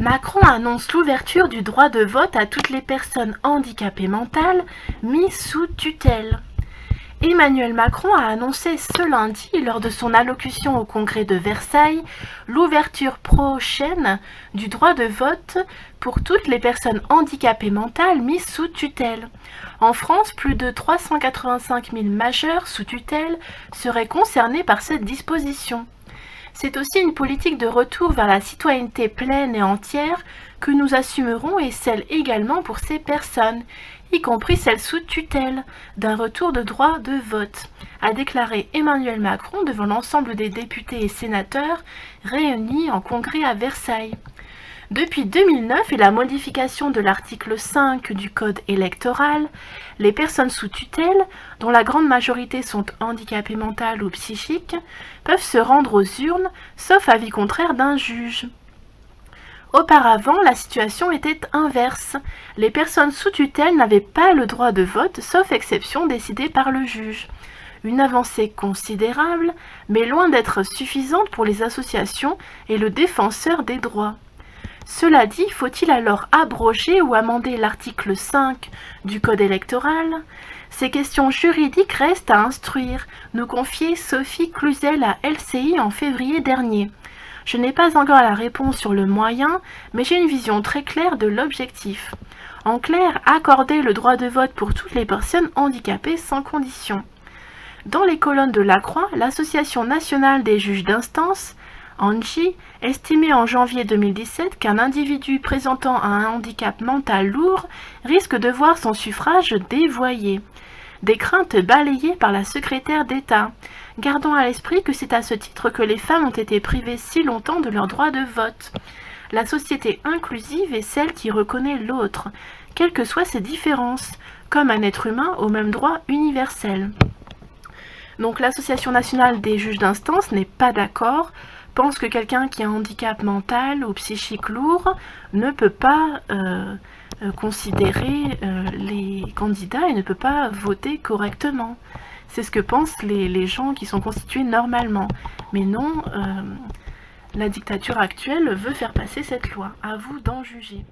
Macron annonce l'ouverture du droit de vote à toutes les personnes handicapées mentales mises sous tutelle. Emmanuel Macron a annoncé ce lundi, lors de son allocution au congrès de Versailles, l'ouverture prochaine du droit de vote pour toutes les personnes handicapées mentales mises sous tutelle. En France, plus de 385 000 majeurs sous tutelle seraient concernés par cette disposition. C'est aussi une politique de retour vers la citoyenneté pleine et entière que nous assumerons, et celle également pour ces personnes, y compris celles sous tutelle, d'un retour de droit de vote, a déclaré Emmanuel Macron devant l'ensemble des députés et sénateurs réunis en congrès à Versailles. Depuis 2009 et la modification de l'article 5 du Code électoral, les personnes sous tutelle, dont la grande majorité sont handicapées mentales ou psychiques, peuvent se rendre aux urnes, sauf avis contraire d'un juge. Auparavant, la situation était inverse. Les personnes sous tutelle n'avaient pas le droit de vote, sauf exception décidée par le juge. Une avancée considérable, mais loin d'être suffisante pour les associations et le défenseur des droits. Cela dit, faut-il alors abroger ou amender l'article 5 du Code électoral? Ces questions juridiques restent à instruire, nous confiait Sophie Cluzel à LCI en février dernier. Je n'ai pas encore la réponse sur le moyen, mais j'ai une vision très claire de l'objectif. En clair, accorder le droit de vote pour toutes les personnes handicapées sans condition. Dans les colonnes de La Croix, l'Association nationale des juges d'instance, ANJI, estimait en janvier 2017 qu'un individu présentant un handicap mental lourd risque de voir son suffrage dévoyé. Des craintes balayées par la secrétaire d'État. Gardons à l'esprit que c'est à ce titre que les femmes ont été privées si longtemps de leur droit de vote. La société inclusive est celle qui reconnaît l'autre, quelles que soient ses différences, comme un être humain au même droit universel. Donc l'Association nationale des juges d'instance n'est pas d'accord, pense que quelqu'un qui a un handicap mental ou psychique lourd ne peut pas considérer les candidats et ne peut pas voter correctement. C'est ce que pensent les gens qui sont constitués normalement. Mais non, la dictature actuelle veut faire passer cette loi. À vous d'en juger.